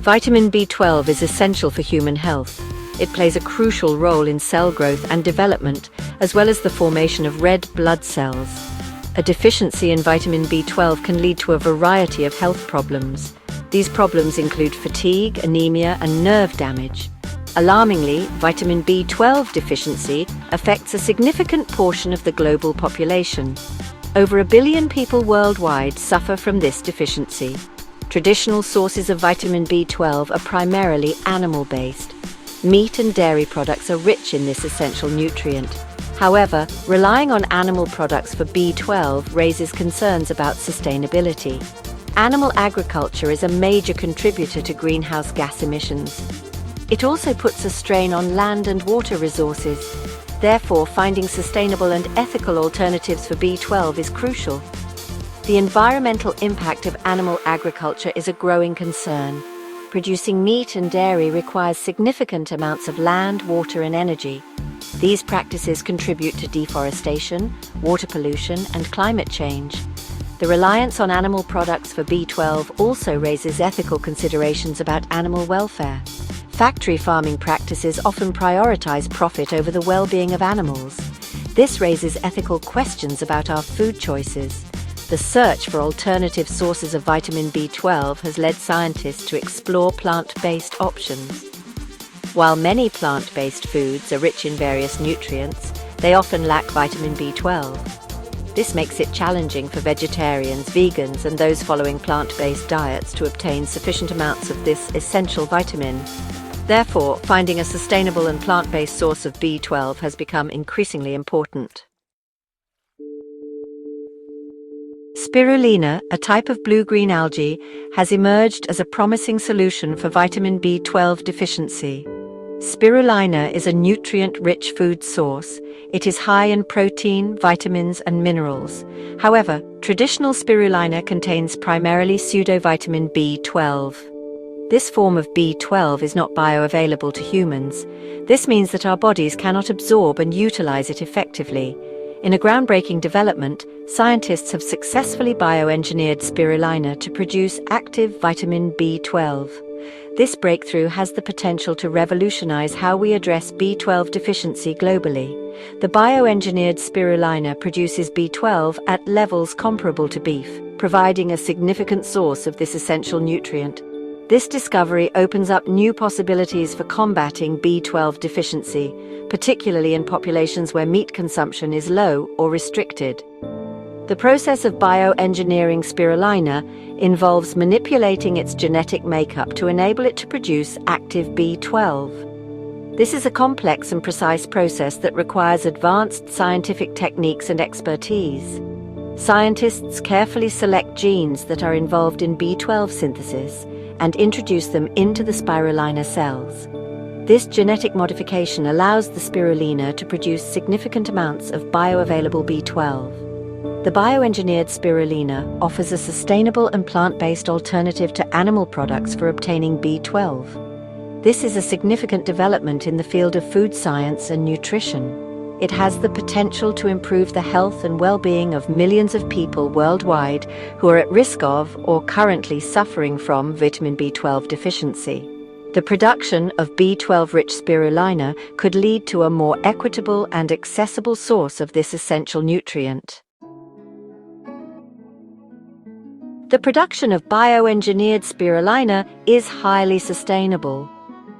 Vitamin B12 is essential for human health. It plays a crucial role in cell growth and development, as well as the formation of red blood cells. A deficiency in vitamin B12 can lead to a variety of health problems. These problems include fatigue, anemia, and nerve damage. Alarmingly, vitamin B12 deficiency affects a significant portion of the global population. Over 1 billion people worldwide suffer from this deficiency. Traditional sources of vitamin B12 are primarily animal-based. Meat and dairy products are rich in this essential nutrient. However, relying on animal products for B12 raises concerns about sustainability. Animal agriculture is a major contributor to greenhouse gas emissions. It also puts a strain on land and water resources. Therefore, finding sustainable and ethical alternatives for B12 is crucial. The environmental impact of animal agriculture is a growing concern. Producing meat and dairy requires significant amounts of land, water, and energy. These practices contribute to deforestation, water pollution, and climate change. The reliance on animal products for B12 also raises ethical considerations about animal welfare. Factory farming practices often prioritize profit over the well-being of animals. This raises ethical questions about our food choices. The search for alternative sources of vitamin B12 has led scientists to explore plant-based options. While many plant-based foods are rich in various nutrients, they often lack vitamin B12. This makes it challenging for vegetarians, vegans, and those following plant-based diets to obtain sufficient amounts of this essential vitamin. Therefore, finding a sustainable and plant-based source of B12 has become increasingly important. Spirulina, a type of blue-green algae, has emerged as a promising solution for vitamin B12 deficiency. Spirulina is a nutrient-rich food source. It is high in protein, vitamins, and minerals. However, traditional spirulina contains primarily pseudovitamin B12. This form of B12 is not bioavailable to humans. This means that our bodies cannot absorb and utilize it effectively. In a groundbreaking development, scientists have successfully bioengineered spirulina to produce active vitamin B12. This breakthrough has the potential to revolutionize how we address B12 deficiency globally. The bioengineered spirulina produces B12 at levels comparable to beef, providing a significant source of this essential nutrient. This discovery opens up new possibilities for combating B12 deficiency, particularly in populations where meat consumption is low or restricted. The process of bioengineering spirulina involves manipulating its genetic makeup to enable it to produce active B12. This is a complex and precise process that requires advanced scientific techniques and expertise. Scientists carefully select genes that are involved in B12 synthesis and introduce them into the spirulina cells. This genetic modification allows the spirulina to produce significant amounts of bioavailable B12. The bioengineered spirulina offers a sustainable and plant-based alternative to animal products for obtaining B12. This is a significant development in the field of food science and nutrition. It has the potential to improve the health and well-being of millions of people worldwide who are at risk of or currently suffering from vitamin B12 deficiency. The production of B12-rich spirulina could lead to a more equitable and accessible source of this essential nutrient. The production of bioengineered spirulina is highly sustainable.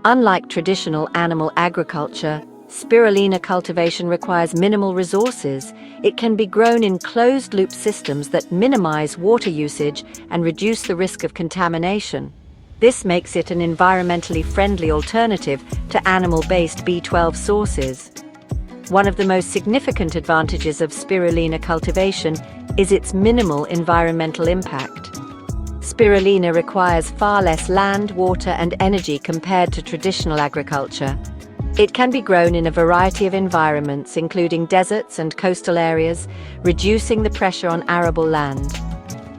Unlike traditional animal agriculture, spirulina cultivation requires minimal resources. It can be grown in closed-loop systems that minimize water usage and reduce the risk of contamination. This makes it an environmentally friendly alternative to animal-based B12 sources. One of the most significant advantages of spirulina cultivation is its minimal environmental impact. Spirulina requires far less land, water, and energy compared to traditional agriculture. It can be grown in a variety of environments, including deserts and coastal areas, reducing the pressure on arable land.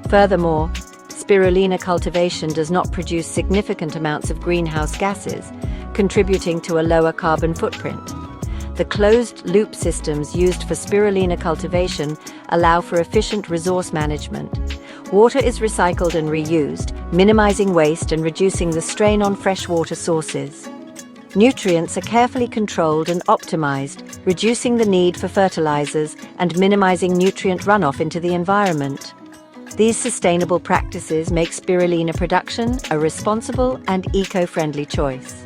Furthermore, spirulina cultivation does not produce significant amounts of greenhouse gases, contributing to a lower carbon footprint. The closed-loop systems used for spirulina cultivation allow for efficient resource management. Water is recycled and reused, minimizing waste and reducing the strain on freshwater sources. Nutrients are carefully controlled and optimized, reducing the need for fertilizers and minimizing nutrient runoff into the environment. These sustainable practices make spirulina production a responsible and eco-friendly choice.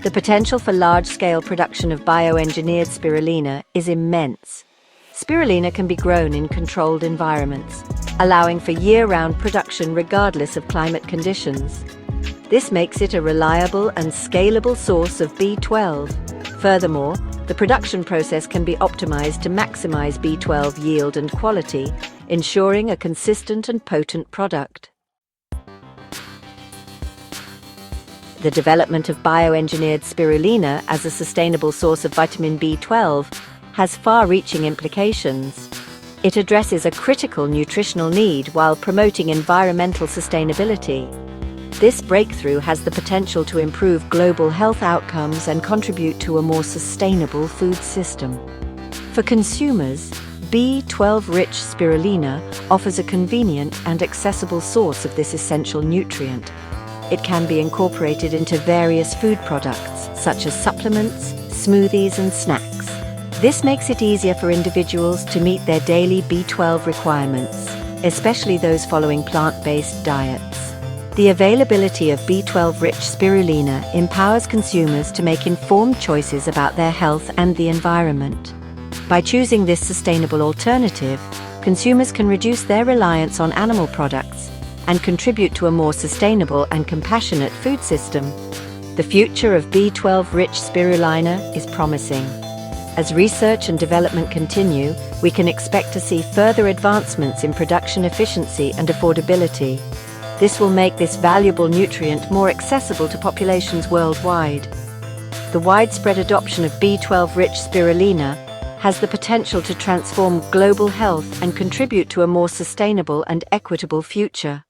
The potential for large-scale production of bioengineered spirulina is immense. Spirulina can be grown in controlled environments, allowing for year-round production regardless of climate conditions. This makes it a reliable and scalable source of B12. Furthermore, the production process can be optimized to maximize B12 yield and quality, ensuring a consistent and potent product. The development of bioengineered spirulina as a sustainable source of vitamin B12 has far-reaching implications. It addresses a critical nutritional need while promoting environmental sustainability. This breakthrough has the potential to improve global health outcomes and contribute to a more sustainable food system. For consumers, B12-rich spirulina offers a convenient and accessible source of this essential nutrient. It can be incorporated into various food products, such as supplements, smoothies, and snacks. This makes it easier for individuals to meet their daily B12 requirements, especially those following plant-based diets. The availability of B12-rich spirulina empowers consumers to make informed choices about their health and the environment. By choosing this sustainable alternative, consumers can reduce their reliance on animal products and contribute to a more sustainable and compassionate food system. The future of B12-rich spirulina is promising. As research and development continue, we can expect to see further advancements in production efficiency and affordability. This will make this valuable nutrient more accessible to populations worldwide. The widespread adoption of B12-rich spirulina has the potential to transform global health and contribute to a more sustainable and equitable future.